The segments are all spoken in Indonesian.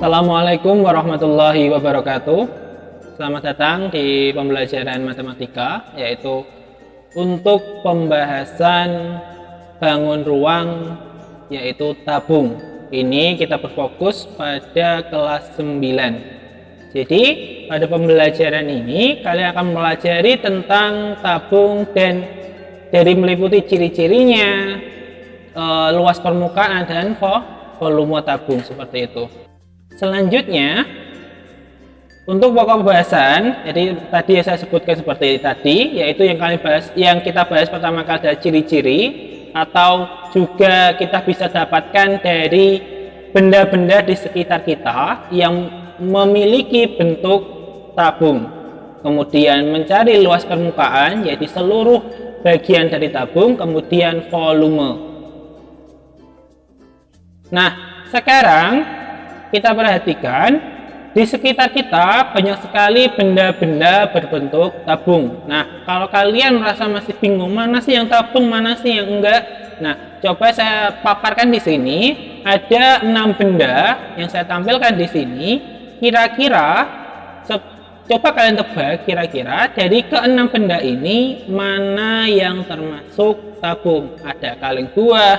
Assalamualaikum warahmatullahi wabarakatuh. Selamat datang di pembelajaran matematika, yaitu untuk pembahasan bangun ruang, yaitu tabung. Ini kita berfokus pada kelas 9. Jadi pada pembelajaran ini kalian akan mempelajari tentang tabung dan dari meliputi ciri-cirinya, luas permukaan dan volume tabung seperti itu. Selanjutnya untuk pokok pembahasan, jadi tadi saya sebutkan seperti tadi, yaitu yang kita bahas pertama kali adalah ciri-ciri, atau juga kita bisa dapatkan dari benda-benda di sekitar kita yang memiliki bentuk tabung. Kemudian mencari luas permukaan, yaitu seluruh bagian dari tabung, kemudian volume. Nah, sekarang kita perhatikan di sekitar kita banyak sekali benda-benda berbentuk tabung. Nah, kalau kalian merasa masih bingung mana sih yang tabung, mana sih yang enggak, nah coba saya paparkan di sini. Ada 6 benda yang saya tampilkan di sini. Kira-kira coba kalian tebak kira-kira dari ke-6 benda ini mana yang termasuk tabung. Ada kaleng buah,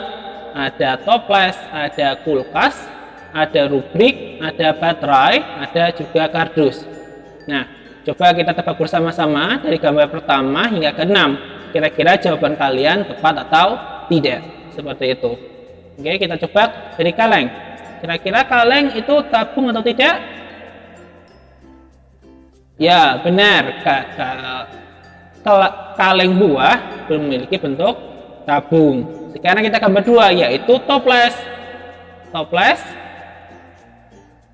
ada toples, ada kulkas, ada rubrik, ada baterai, ada juga kardus. Nah, coba kita tebak bersama-sama dari gambar pertama hingga ke-6. Kira-kira jawaban kalian tepat atau tidak? Seperti itu. Oke, kita coba dari kaleng. Kira-kira kaleng itu tabung atau tidak? Ya, benar. Kaleng buah memiliki bentuk tabung. Sekarang kita gambar 2, yaitu toples. Toples,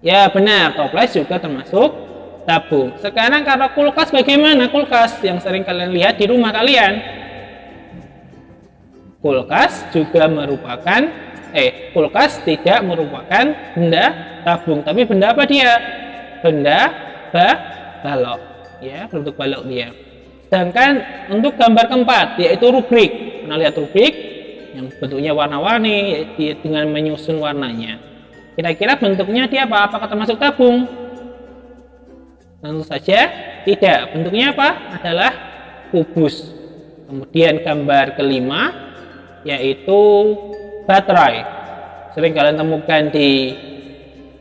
ya benar, toples juga termasuk tabung. Sekarang kalau kulkas, bagaimana kulkas yang sering kalian lihat di rumah kalian? Kulkas juga merupakan kulkas tidak merupakan benda tabung, tapi benda apa dia? Benda balok, ya, bentuk balok dia. Sedangkan untuk gambar keempat, yaitu rubrik. Pernah lihat rubrik yang bentuknya warna-warni dengan menyusun warnanya? Kira-kira bentuknya dia apa? Apakah termasuk tabung? Tentu saja tidak. Bentuknya apa? Adalah kubus. Kemudian gambar kelima, yaitu baterai. Sering kalian temukan di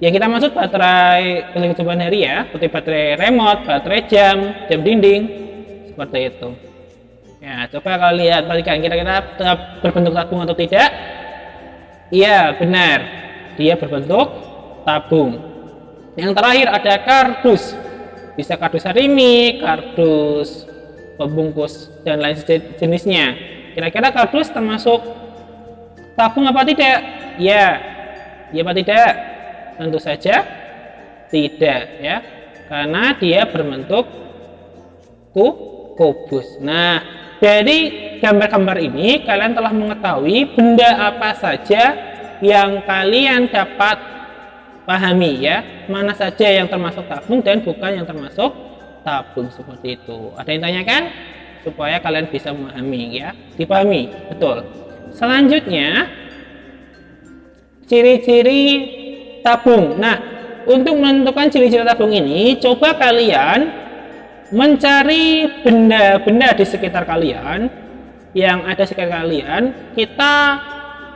yang kita maksud baterai kehidupan hari ya, seperti baterai remote, baterai jam dinding, seperti itu. Ya, coba kalian perhatikan kira-kira berbentuk tabung atau tidak? Iya, benar. Dia berbentuk tabung. Yang terakhir ada kardus. Bisa kardus harimi, kardus pembungkus dan lain jenisnya. Kira-kira kardus termasuk tabung apa tidak? Ya. Ya apa tidak? Tentu saja tidak, ya. Karena dia berbentuk kubus. Nah, dari gambar-gambar ini kalian telah mengetahui benda apa saja yang kalian dapat pahami, ya, mana saja yang termasuk tabung dan bukan yang termasuk tabung, seperti itu. Ada yang tanyakan? Supaya kalian bisa memahami, ya, dipahami betul. Selanjutnya ciri-ciri tabung. Nah, untuk menentukan ciri-ciri tabung ini, coba kalian mencari benda-benda di sekitar kalian yang ada di sekitar kalian. Kita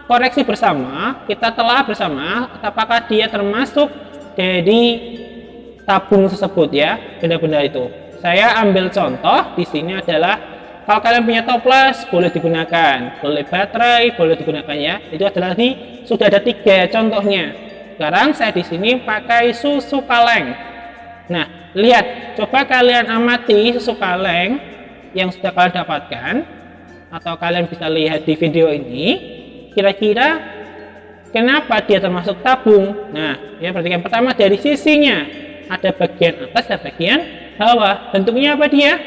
koreksi bersama, kita telah bersama apakah dia termasuk dari tabung tersebut, ya, benda-benda itu. Saya ambil contoh di sini adalah kalau kalian punya toples boleh digunakan, boleh baterai boleh digunakan, ya. Itu adalah sudah ada 3 contohnya. Sekarang saya di sini pakai susu kaleng. Nah, lihat, coba kalian amati susu kaleng yang sudah kalian dapatkan atau kalian bisa lihat di video ini. Kira-kira kenapa dia termasuk tabung? Nah, ya, perhatikan pertama dari sisinya. Ada bagian atas dan bagian bawah. Bentuknya apa dia?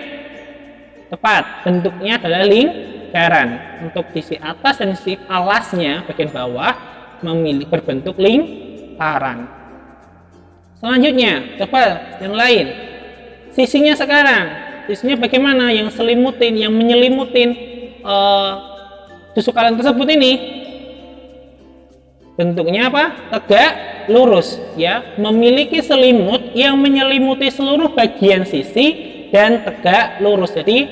Tepat, bentuknya adalah lingkaran. Untuk sisi atas dan sisi alasnya, bagian bawah, berbentuk lingkaran. Selanjutnya, coba yang lain. Sisinya sekarang. Sisinya bagaimana? Yang selimutin, yang menyelimutin susu kaleng tersebut ini bentuknya apa? Tegak lurus, ya, memiliki selimut yang menyelimuti seluruh bagian sisi dan tegak lurus. Jadi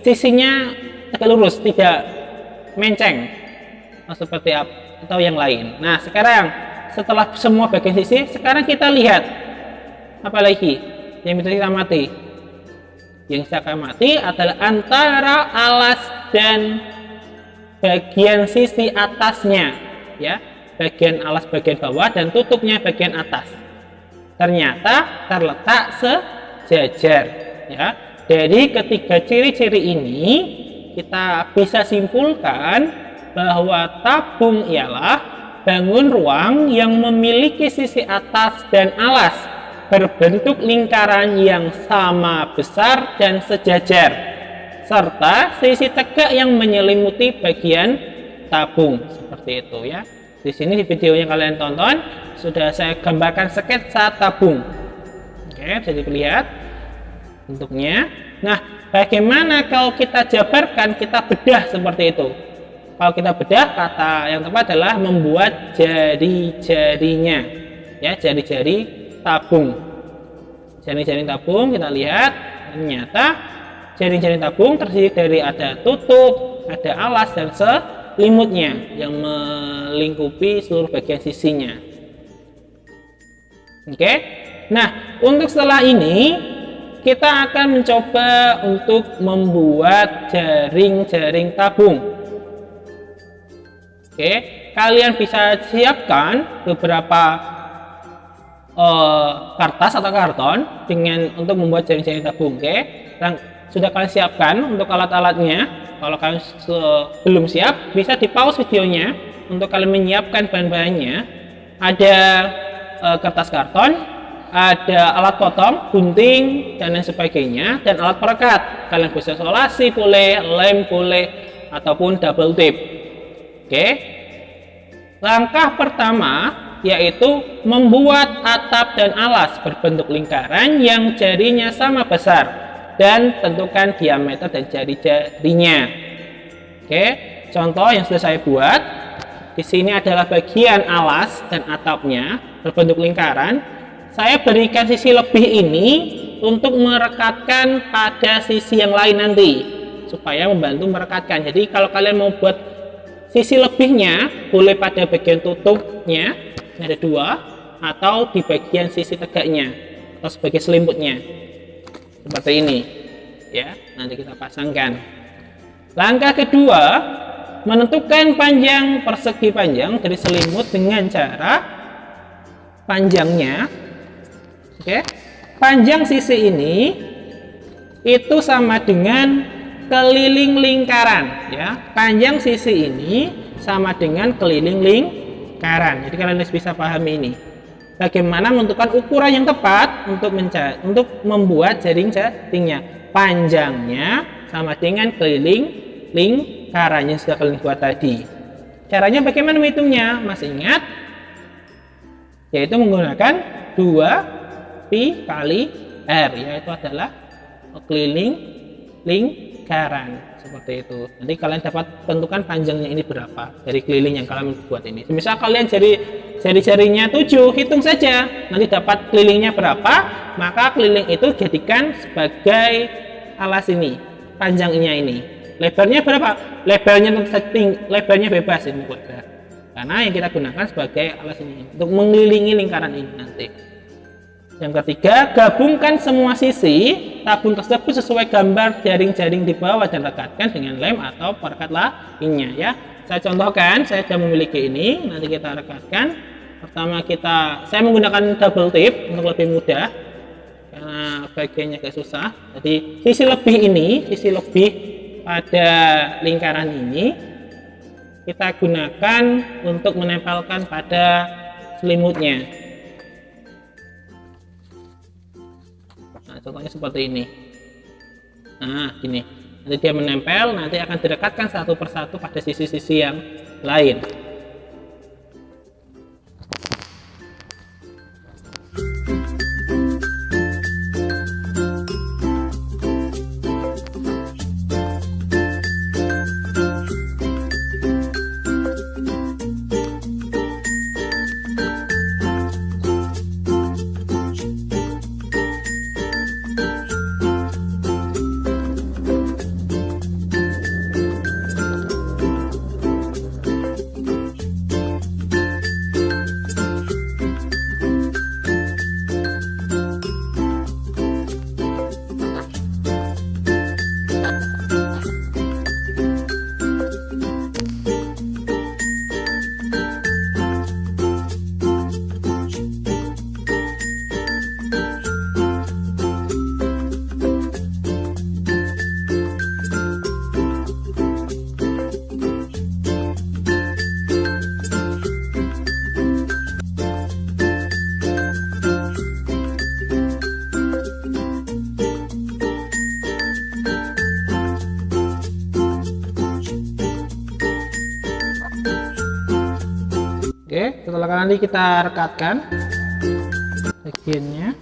sisinya tegak lurus, tidak menceng seperti apa atau yang lain. Nah, sekarang setelah semua bagian sisi, sekarang kita lihat apa lagi yang bisa kita amati. Yang saya amati adalah antara alas dan bagian sisi atasnya, ya, bagian alas bagian bawah dan tutupnya bagian atas. Ternyata terletak sejajar, ya. Jadi ketiga ciri-ciri ini kita bisa simpulkan bahwa tabung ialah bangun ruang yang memiliki sisi atas dan alas berbentuk lingkaran yang sama besar dan sejajar, serta sisi tegak yang menyelimuti bagian tabung, seperti itu, ya. Di sini di video yang kalian tonton sudah saya gambarkan sketsa tabung. Oke, bisa dilihat bentuknya. Nah, bagaimana kalau kita jabarkan, kita bedah seperti itu? Kalau kita bedah, kata yang tepat adalah membuat jari-jarinya, ya, jari-jari tabung. Jari-jari tabung kita lihat, ternyata jari-jari tabung terdiri dari ada tutup, ada alas dan selimutnya yang melingkupi seluruh bagian sisinya. Oke. Nah, untuk setelah ini kita akan mencoba untuk membuat jaring-jaring tabung. Oke, kalian bisa siapkan beberapa kertas atau karton untuk membuat jaring-jaring tabung. Oke, dan sudah kalian siapkan untuk alat-alatnya. Kalau kalian belum siap, bisa di pause videonya untuk kalian menyiapkan bahan-bahannya. Ada kertas karton, ada alat potong, gunting, dan lain sebagainya, dan alat perekat. Kalian bisa solasi boleh, lem boleh, ataupun double tape. Oke, langkah pertama yaitu membuat atap dan alas berbentuk lingkaran yang jarinya sama besar dan tentukan diameter dan jari-jarinya. Oke, contoh yang sudah saya buat di sini adalah bagian alas dan atapnya berbentuk lingkaran. Saya berikan sisi lebih ini untuk merekatkan pada sisi yang lain nanti supaya membantu merekatkan. Jadi kalau kalian mau buat sisi lebihnya boleh pada bagian tutupnya, ada dua, atau di bagian sisi tegaknya atau sebagai selimutnya seperti ini, ya. Nanti kita pasangkan. Langkah kedua, menentukan panjang persegi panjang dari selimut dengan cara panjangnya. Oke, panjang sisi ini itu sama dengan keliling lingkaran, ya. Panjang sisi ini sama dengan keliling lingkaran. Jadi kalian bisa pahami ini. Bagaimana menentukan ukuran yang tepat untuk membuat jaring-jaringnya. Panjangnya sama dengan keliling lingkaran yang sudah kalian buat tadi. Caranya bagaimana menghitungnya? Masih ingat? Yaitu menggunakan 2pi kali R, yaitu adalah keliling lingkaran. Seperti itu. Nanti kalian dapat tentukan panjangnya ini berapa dari keliling yang kalian buat ini. Misal kalian jari-jarinya 7, hitung saja. Nanti dapat kelilingnya berapa, maka keliling itu jadikan sebagai alas ini, panjangnya ini. Lebarnya berapa? Lebarnya bebas ini lebar. Karena yang kita gunakan sebagai alas ini untuk mengelilingi lingkaran ini nanti. Yang ketiga, gabungkan semua sisi tabung tersebut sesuai gambar jaring-jaring di bawah dan rekatkan dengan lem atau perekat lainnya, ya. Saya contohkan, saya sudah memiliki ini, nanti kita rekatkan. Pertama saya menggunakan double tape untuk lebih mudah karena bagiannya agak susah. Jadi sisi lebih pada lingkaran ini kita gunakan untuk menempelkan pada selimutnya. Contohnya seperti ini. Nah, gini. Nanti dia menempel, nanti akan direkatkan satu persatu pada sisi-sisi yang lain. setelah nanti kita rekatkan bagiannya.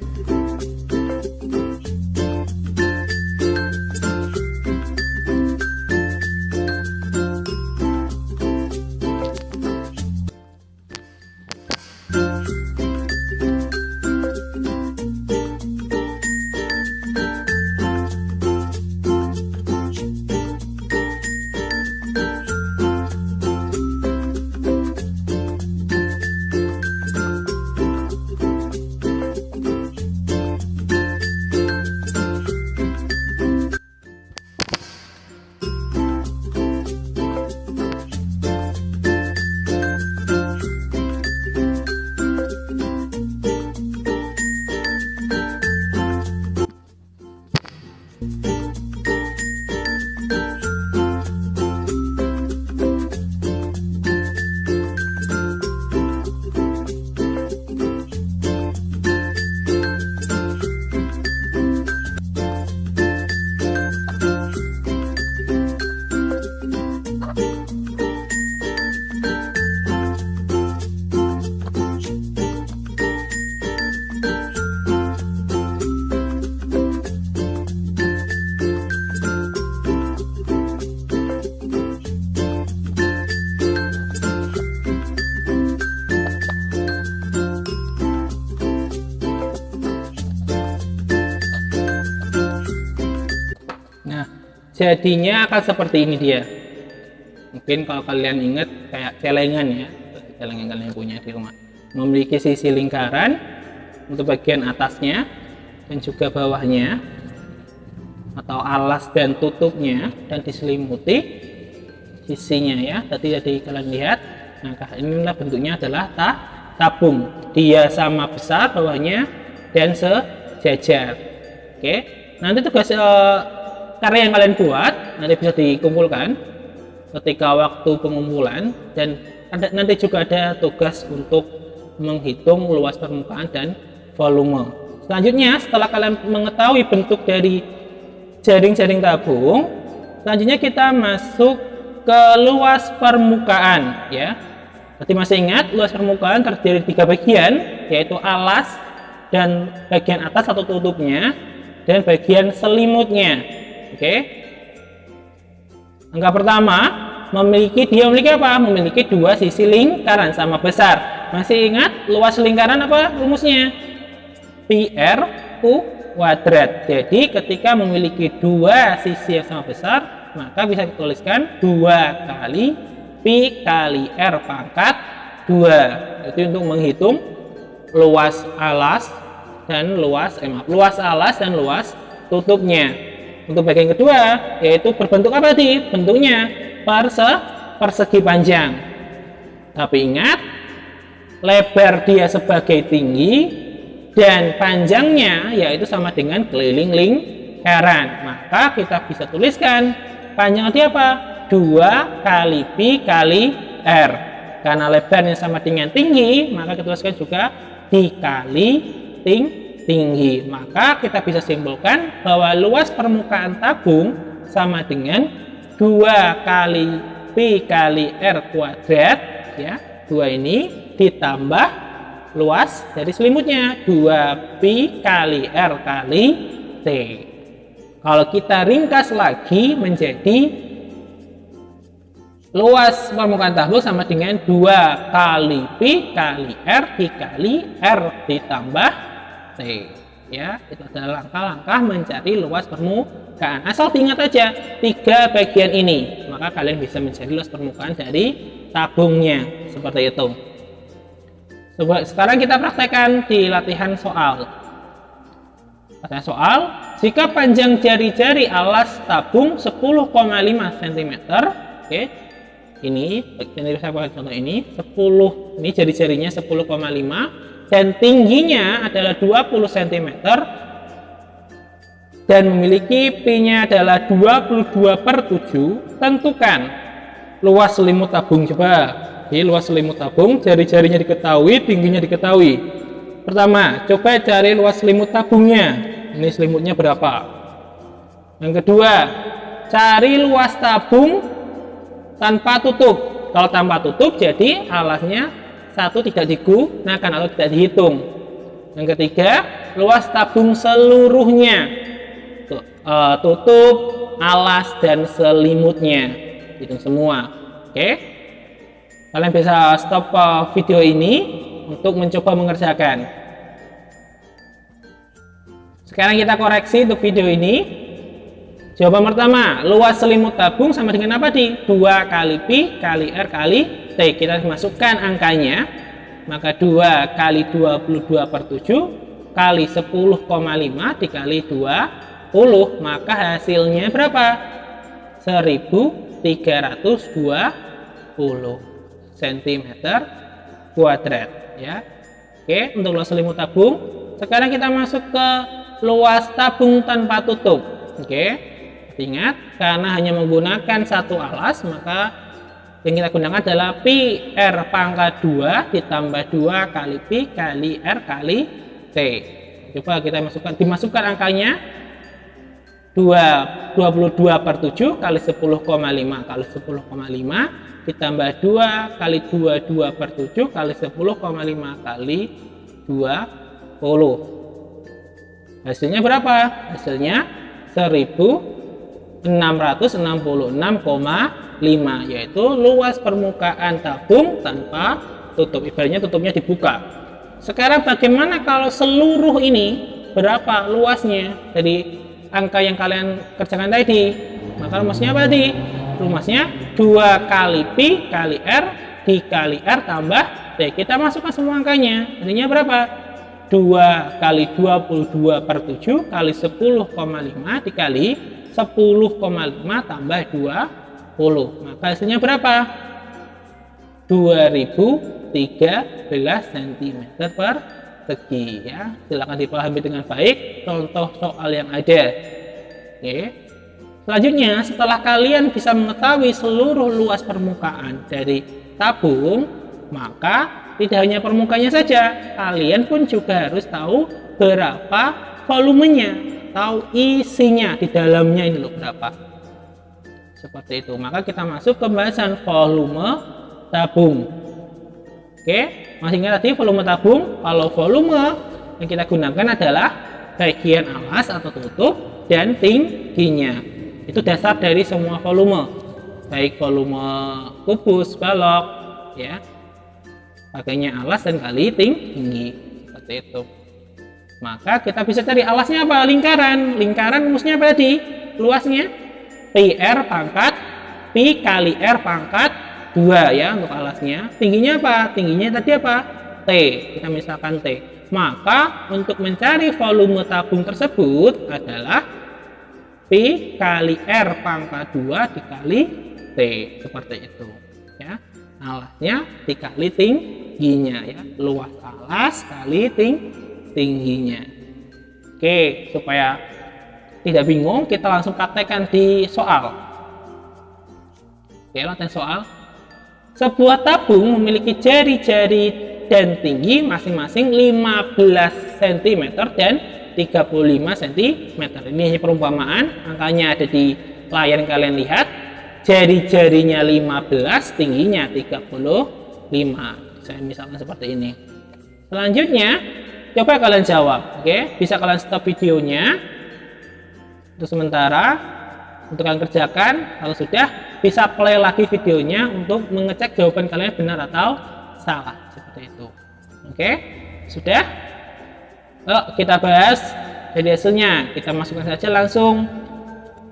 Jadinya akan seperti ini dia. Mungkin kalau kalian ingat kayak celengan ya, celengan kalian punya di rumah, memiliki sisi lingkaran untuk bagian atasnya dan juga bawahnya, atau alas dan tutupnya, dan diselimuti sisinya ya. Tadi kalian lihat. Nah, inilah bentuknya adalah tabung. Dia sama besar bawahnya dan sejajar. Oke. Nanti tugas karya yang kalian buat nanti bisa dikumpulkan ketika waktu pengumpulan, dan nanti juga ada tugas untuk menghitung luas permukaan dan volume. Selanjutnya, setelah kalian mengetahui bentuk dari jaring-jaring tabung, selanjutnya kita masuk ke luas permukaan ya. Jadi masih ingat, luas permukaan terdiri dari 3 bagian, yaitu alas dan bagian atas atau tutupnya dan bagian selimutnya. Oke. Angka pertama memiliki apa? Memiliki 2 sisi lingkaran sama besar. Masih ingat luas lingkaran apa rumusnya? Pi/r U kuadrat. Jadi ketika memiliki 2 sisi yang sama besar, maka bisa dituliskan 2 kali Pi kali R pangkat 2. Itu untuk menghitung luas alas dan luas alas dan luas tutupnya. Untuk bagian kedua, yaitu berbentuk apa tadi? Bentuknya persegi panjang. Tapi ingat, lebar dia sebagai tinggi dan panjangnya yaitu sama dengan keliling lingkaran. Maka kita bisa tuliskan panjangnya apa? 2 kali Pi kali R. Karena lebarnya sama dengan tinggi, maka kita tuliskan juga dikali tinggi. Maka kita bisa simpulkan bahwa luas permukaan tabung sama dengan 2 kali Pi kali R kuadrat ya. 2 ini ditambah luas dari selimutnya 2 Pi kali R kali T. Kalau kita ringkas lagi menjadi luas permukaan tabung sama dengan 2 kali Pi kali R dikali R ditambah T ya. Itu adalah langkah-langkah mencari luas permukaan. Asal diingat aja 3 bagian ini, maka kalian bisa mencari luas permukaan dari tabungnya seperti itu. Sekarang kita praktekkan di latihan soal. Jika panjang jari-jari alas tabung 10,5 cm, oke. Ini saya pakai contoh ini 10, ini jari-jarinya 10,5 dan tingginya adalah 20 cm dan memiliki Pi-nya adalah 22/7. Tentukan luas selimut tabung. Coba luas selimut tabung, jari-jarinya diketahui, tingginya diketahui. Pertama, coba cari luas selimut tabungnya. Ini selimutnya berapa? Yang kedua, cari luas tabung tanpa tutup. Kalau tanpa tutup, jadi alasnya satu tidak digunakan atau tidak dihitung. Yang ketiga, luas tabung seluruhnya, tutup, alas, dan selimutnya, hitung semua. Oke, kalian bisa stop video ini untuk mencoba mengerjakan. Sekarang kita koreksi untuk video ini. Jawaban pertama, luas selimut tabung sama dengan apa di? 2 kali Pi kali R kali T. Kita masukkan angkanya, maka 2 kali 22/7 kali 10,5 dikali 20, maka hasilnya berapa? 1320 cm kuadrat, ya. Oke, untuk luas selimut tabung. Sekarang kita masuk ke luas tabung tanpa tutup. Oke, ingat, karena hanya menggunakan satu alas, maka yang kita gunakan adalah Pi R pangkat 2 ditambah 2 kali Pi kali R kali T. Coba kita dimasukkan angkanya, 22/7 kali 10,5 kali 10,5 ditambah 2 kali 22/7 kali 10,5 kali 20. Hasilnya berapa? Hasilnya 1666,5, yaitu luas permukaan tabung tanpa tutup. Ibaratnya tutupnya dibuka. Sekarang bagaimana kalau seluruh ini berapa luasnya dari angka yang kalian kerjakan tadi? Maka rumusnya apa tadi? Rumusnya 2 kali Pi kali R dikali R tambah T. Kita masukkan semua angkanya. Jadinya berapa? 2 kali 22/7 kali 10,5 dikali 10,5 tambah 20. Maka hasilnya berapa? 2013 cm persegi, ya. Silakan dipahami dengan baik contoh soal yang ada. Oke. Selanjutnya, setelah kalian bisa mengetahui seluruh luas permukaan dari tabung, maka tidak hanya permukaannya saja, kalian pun juga harus tahu berapa volumenya, tahu isinya di dalamnya ini loh berapa. Seperti itu. Maka kita masuk ke pembahasan volume tabung. Oke, masih ingat tadi volume tabung? Kalau volume yang kita gunakan adalah bagian alas atau tutup dan tingginya. Itu dasar dari semua volume, baik volume kubus, balok, ya. Pakainya alas dan kali tinggi, seperti itu. Maka kita bisa cari alasnya apa? Lingkaran. Lingkaran rumusnya apa tadi? Luasnya Pi R pangkat Pi kali R pangkat 2, ya, untuk alasnya. Tingginya apa? Tingginya tadi apa? T. Kita misalkan T. Maka untuk mencari volume tabung tersebut adalah Pi kali R pangkat 2 dikali T, seperti itu, ya. Alasnya dikali tingginya, ya. Luas alas kali tingginya. Oke, supaya tidak bingung, kita langsung praktekkan di soal. Oke, latihan soal. Sebuah tabung memiliki jari-jari dan tinggi masing-masing 15 cm dan 35 cm. Ini hanya perumpamaan, angkanya ada di layar yang kalian lihat. Jari-jarinya 15, tingginya 35. Saya misalkan seperti ini. Selanjutnya, coba kalian jawab. Oke, bisa kalian stop videonya untuk sementara, untuk kalian kerjakan. Kalau sudah, bisa play lagi videonya untuk mengecek jawaban kalian benar atau salah, seperti itu. Oke, sudah. Kita bahas jadi hasilnya. Kita masukkan saja langsung.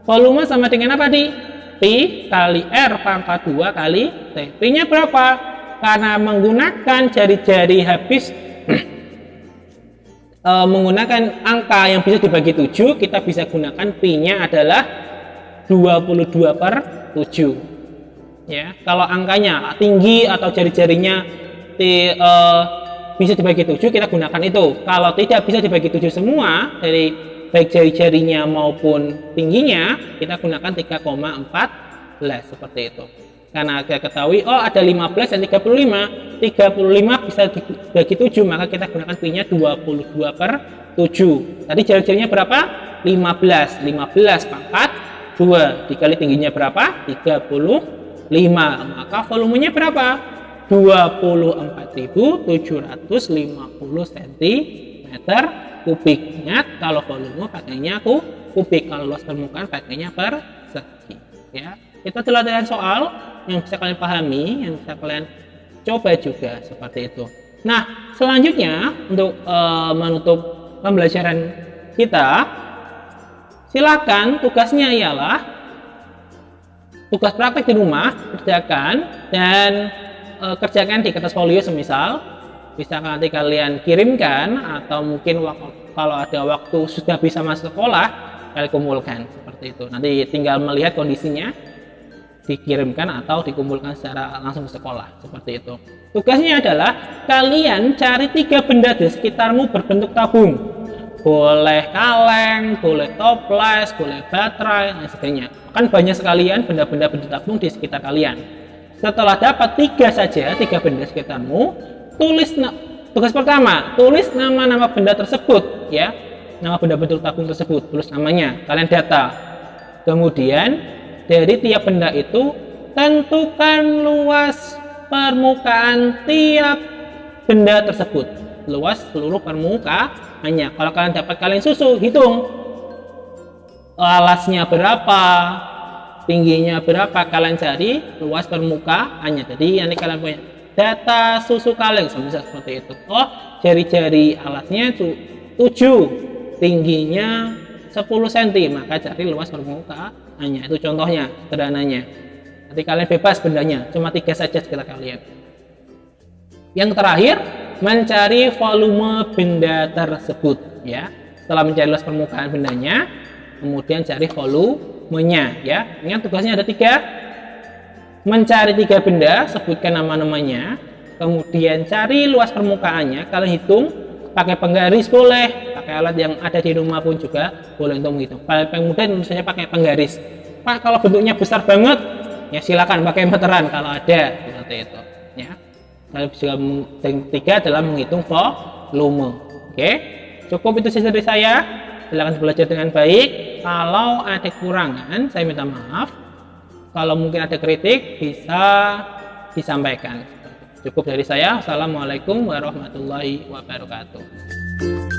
Volume sama dengan apa di? Pi kali R pangkat 2 kali T. Pi-nya berapa? Karena menggunakan jari-jari habis menggunakan angka yang bisa dibagi 7, kita bisa gunakan Pi-nya adalah 22/7. Ya, kalau angkanya tinggi atau jari-jarinya bisa dibagi 7, kita gunakan itu. Kalau tidak bisa dibagi 7 semua, dari baik jari-jarinya maupun tingginya, kita gunakan 3,14, seperti itu. Karena kita ketahui, oh ada 15 dan 35 bisa dibagi 7, maka kita gunakan Pi-nya 22/7. Tadi jari-jarinya berapa? 15 pangkat 2 dikali tingginya berapa? 35. Maka volumenya berapa? 24.750 cm3. Ingat, kalau volume pakainya kubik, kalau luas permukaan pakainya persegi. Ya, itu adalah latihan soal yang bisa kalian pahami, yang bisa kalian coba juga seperti itu. Nah, selanjutnya untuk menutup pembelajaran kita, silakan tugasnya ialah tugas praktek di rumah, kerjakan dan kerjakan di kertas folio semisal. Bisa nanti kalian kirimkan atau mungkin kalau ada waktu sudah bisa masuk sekolah, kalian kumpulkan seperti itu. Nanti tinggal melihat kondisinya, dikirimkan atau dikumpulkan secara langsung ke sekolah seperti itu. Tugasnya adalah kalian cari 3 benda di sekitarmu berbentuk tabung. Boleh kaleng, boleh toples, boleh baterai, dan sebagainya. Kan banyak sekalian benda-benda bentuk tabung di sekitar kalian. Setelah dapat 3 saja, 3 benda sekitarmu, tugas pertama, tulis nama-nama benda tersebut, ya, nama benda bentuk tabung tersebut, tulis namanya, kalian data. Kemudian dari tiap benda itu tentukan luas permukaan tiap benda tersebut, luas seluruh permukaannya. Kalau kalian dapat kaleng susu, hitung alasnya berapa, tingginya berapa, kalian cari luas permukaannya. Jadi nanti kalian punya data susu kaleng seperti itu. Oh, jari-jari alasnya 7, tingginya 10 cm, maka cari luas permukaannya. Itu contohnya, sederhananya. Nanti kalian bebas bendanya, cuma 3 saja sekitar kalian. Yang terakhir, mencari volume benda tersebut, ya. Setelah mencari luas permukaan bendanya, kemudian cari volumenya, ya. Ingat tugasnya ada 3. Mencari 3 benda, sebutkan nama-namanya, kemudian cari luas permukaannya, kalian hitung, pakai penggaris boleh, pakai alat yang ada di rumah pun juga boleh untuk menghitung. Paling mudah tentu saja pakai penggaris. Pak, kalau bentuknya besar banget, ya silakan pakai meteran kalau ada, seperti itu. Ya, kalian juga yang 3 adalah menghitung volume. Oke, cukup itu saja dari saya. Silakan belajar dengan baik. Kalau ada kekurangan, saya minta maaf. Kalau mungkin ada kritik, bisa disampaikan. Cukup dari saya. Assalamualaikum warahmatullahi wabarakatuh.